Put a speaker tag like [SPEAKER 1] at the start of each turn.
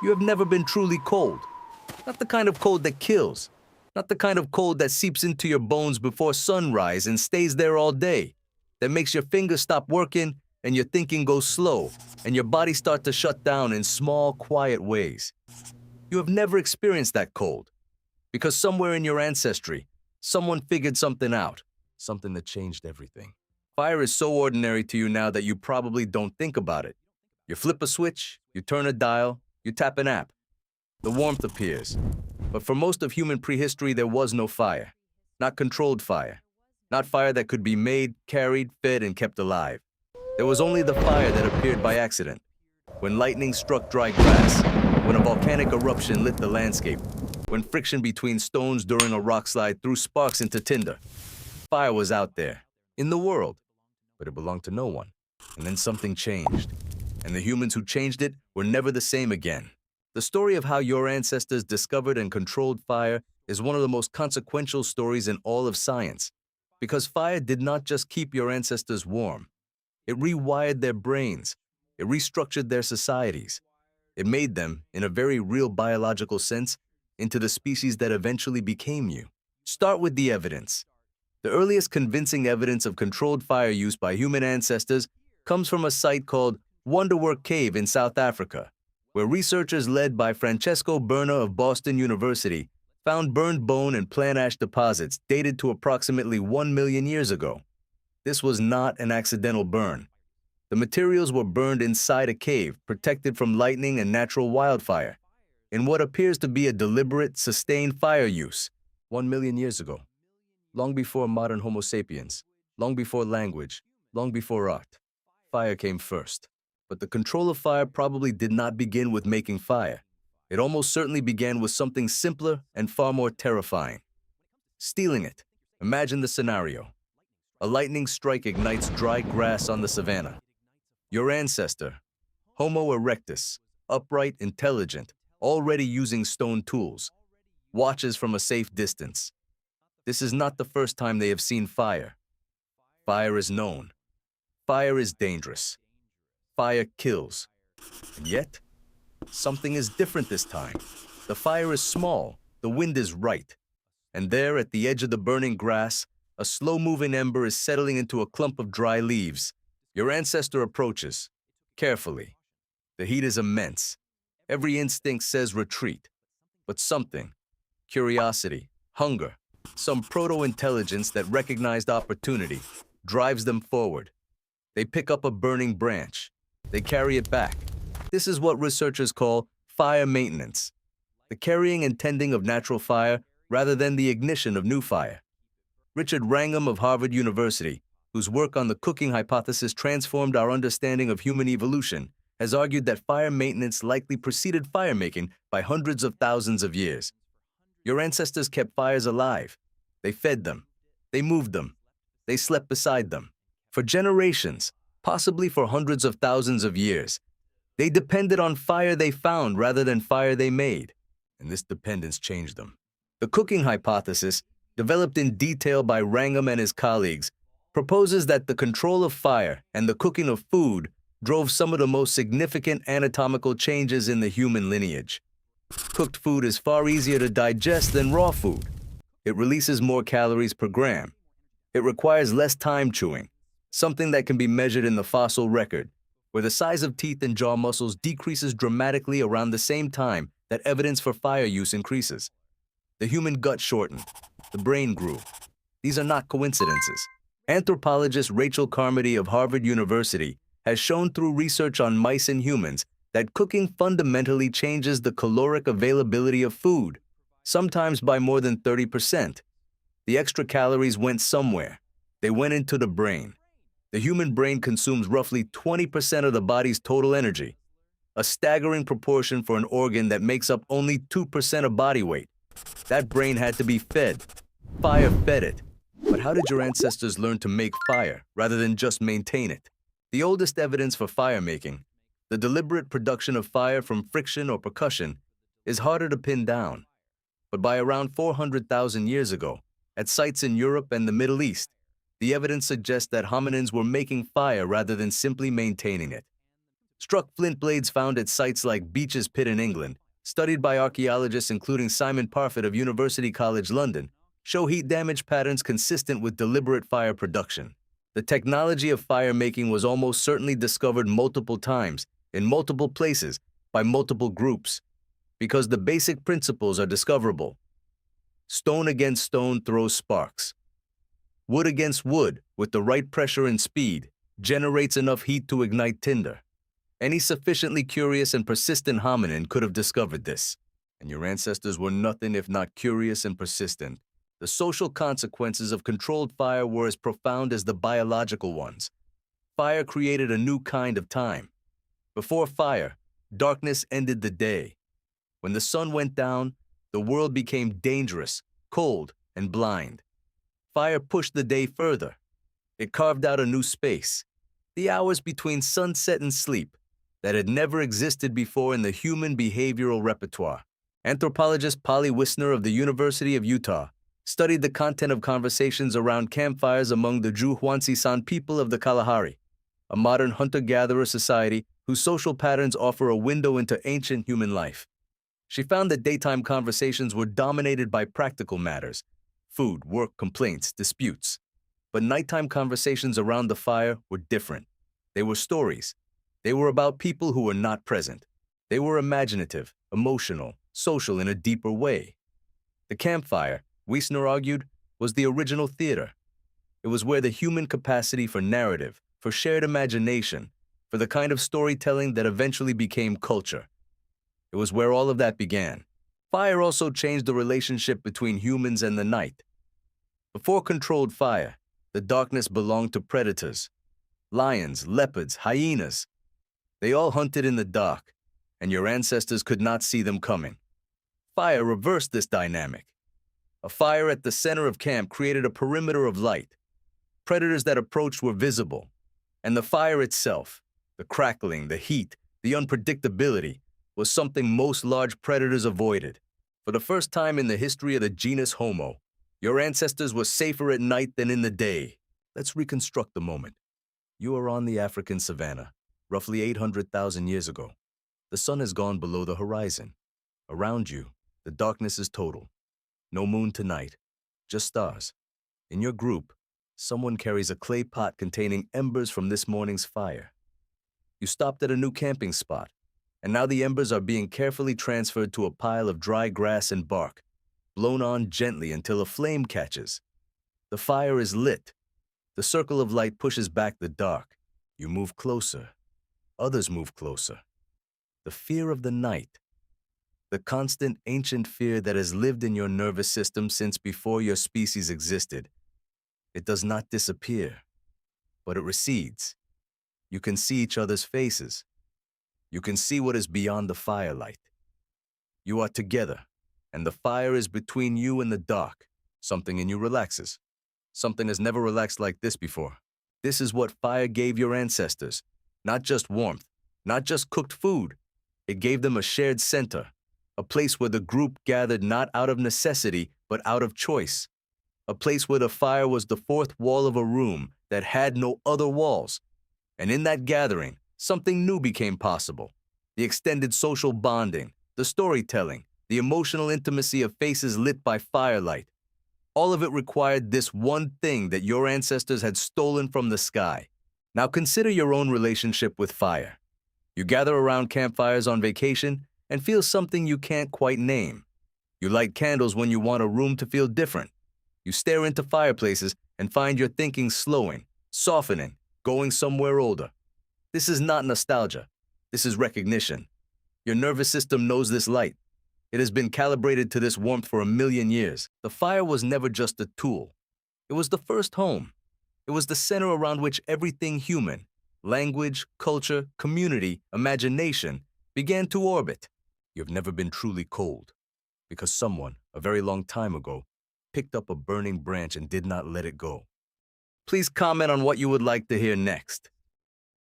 [SPEAKER 1] You have never been truly cold. Not the kind of cold that kills. Not the kind of cold that seeps into your bones before sunrise and stays there all day. That makes your fingers stop working and your thinking goes slow and your body start to shut down in small, quiet ways. You have never experienced that cold. Because somewhere in your ancestry, someone figured something out. Something that changed everything. Fire is so ordinary to you now that you probably don't think about it. You flip a switch, you turn a dial, you tap an app. The warmth appears. But for most of human prehistory, there was no fire. Not controlled fire. Not fire that could be made, carried, fed, and kept alive. There was only the fire that appeared by accident. When lightning struck dry grass, when a volcanic eruption lit the landscape, when friction between stones during a rock slide threw sparks into tinder. Fire was out there, in the world, but it belonged to no one. And then something changed. And the humans who changed it were never the same again. The story of how your ancestors discovered and controlled fire is one of the most consequential stories in all of science. Because fire did not just keep your ancestors warm. It rewired their brains. It restructured their societies. It made them, in a very real biological sense, into the species that eventually became you. Start with the evidence. The earliest convincing evidence of controlled fire use by human ancestors comes from a site called Wonderwork Cave in South Africa, where researchers led by Francesco Berna of Boston University found burned bone and plant ash deposits dated to approximately 1 million years ago. This was not an accidental burn. The materials were burned inside a cave, protected from lightning and natural wildfire, in what appears to be a deliberate, sustained fire use 1 million years ago. Long before modern Homo sapiens, long before language, long before art, fire came first. But the control of fire probably did not begin with making fire. It almost certainly began with something simpler and far more terrifying. Stealing it. Imagine the scenario. A lightning strike ignites dry grass on the savanna. Your ancestor, Homo erectus, upright, intelligent, already using stone tools, watches from a safe distance. This is not the first time they have seen fire. Fire is known. Fire is dangerous. Fire kills. And yet, something is different this time. The fire is small, the wind is right. And there, at the edge of the burning grass, a slow-moving ember is settling into a clump of dry leaves. Your ancestor approaches, carefully. The heat is immense. Every instinct says retreat. But something, curiosity, hunger, some proto-intelligence that recognized opportunity, drives them forward. They pick up a burning branch. They carry it back. This is what researchers call fire maintenance, the carrying and tending of natural fire rather than the ignition of new fire. Richard Wrentham of Harvard University, whose work on the cooking hypothesis transformed our understanding of human evolution, has argued that fire maintenance likely preceded firemaking by hundreds of thousands of years. Your ancestors kept fires alive. They fed them. They moved them. They slept beside them. For generations, possibly for hundreds of thousands of years, they depended on fire they found rather than fire they made, and this dependence changed them. The cooking hypothesis, developed in detail by Wrentham and his colleagues, proposes that the control of fire and the cooking of food drove some of the most significant anatomical changes in the human lineage. Cooked food is far easier to digest than raw food. It releases more calories per gram. It requires less time chewing, something that can be measured in the fossil record, where the size of teeth and jaw muscles decreases dramatically around the same time that evidence for fire use increases. The human gut shortened. The brain grew. These are not coincidences. Anthropologist Rachel Carmody of Harvard University has shown through research on mice and humans that cooking fundamentally changes the caloric availability of food, sometimes by more than 30%. The extra calories went somewhere. They went into the brain. The human brain consumes roughly 20% of the body's total energy, a staggering proportion for an organ that makes up only 2% of body weight. That brain had to be fed. Fire fed it. But how did your ancestors learn to make fire rather than just maintain it? The oldest evidence for fire making, the deliberate production of fire from friction or percussion, is harder to pin down. But by around 400,000 years ago, at sites in Europe and the Middle East, the evidence suggests that hominins were making fire rather than simply maintaining it. Struck flint blades found at sites like Beech's Pit in England, studied by archaeologists including Simon Parfitt of University College London, show heat damage patterns consistent with deliberate fire production. The technology of fire making was almost certainly discovered multiple times, in multiple places, by multiple groups, because the basic principles are discoverable. Stone against stone throws sparks. Wood against wood, with the right pressure and speed, generates enough heat to ignite tinder. Any sufficiently curious and persistent hominin could have discovered this, and your ancestors were nothing if not curious and persistent. The social consequences of controlled fire were as profound as the biological ones. Fire created a new kind of time. Before fire, darkness ended the day. When the sun went down, the world became dangerous, cold, and blind. Fire pushed the day further. It carved out a new space, the hours between sunset and sleep, that had never existed before in the human behavioral repertoire. Anthropologist Polly Wiesner of the University of Utah studied the content of conversations around campfires among the Juhuansi-San people of the Kalahari, a modern hunter-gatherer society whose social patterns offer a window into ancient human life. She found that daytime conversations were dominated by practical matters, food, work, complaints, disputes. But nighttime conversations around the fire were different. They were stories. They were about people who were not present. They were imaginative, emotional, social in a deeper way. The campfire, Wiesner argued, was the original theater. It was where the human capacity for narrative, for shared imagination, for the kind of storytelling that eventually became culture. It was where all of that began. Fire also changed the relationship between humans and the night. Before controlled fire, the darkness belonged to predators. Lions, leopards, hyenas. They all hunted in the dark, and your ancestors could not see them coming. Fire reversed this dynamic. A fire at the center of camp created a perimeter of light. Predators that approached were visible, and the fire itself, the crackling, the heat, the unpredictability, was something most large predators avoided. For the first time in the history of the genus Homo, your ancestors were safer at night than in the day. Let's reconstruct the moment. You are on the African savanna, roughly 800,000 years ago. The sun has gone below the horizon. Around you, the darkness is total. No moon tonight, just stars. In your group, someone carries a clay pot containing embers from this morning's fire. You stopped at a new camping spot, and now the embers are being carefully transferred to a pile of dry grass and bark, blown on gently until a flame catches. The fire is lit. The circle of light pushes back the dark. You move closer. Others move closer. The fear of the night, the constant ancient fear that has lived in your nervous system since before your species existed. It does not disappear, but it recedes. You can see each other's faces. You can see what is beyond the firelight. You are together, and the fire is between you and the dark. Something in you relaxes. Something has never relaxed like this before. This is what fire gave your ancestors. Not just warmth, not just cooked food. It gave them a shared center, a place where the group gathered not out of necessity, but out of choice. A place where the fire was the fourth wall of a room that had no other walls. And in that gathering, something new became possible. The extended social bonding, the storytelling, the emotional intimacy of faces lit by firelight. All of it required this one thing that your ancestors had stolen from the sky. Now consider your own relationship with fire. You gather around campfires on vacation and feel something you can't quite name. You light candles when you want a room to feel different. You stare into fireplaces and find your thinking slowing, softening, going somewhere older. This is not nostalgia. This is recognition. Your nervous system knows this light. It has been calibrated to this warmth for 1,000,000 years. The fire was never just a tool. It was the first home. It was the center around which everything human, language, culture, community, imagination, began to orbit. You have never been truly cold, because someone, a very long time ago, picked up a burning branch and did not let it go. Please comment on what you would like to hear next.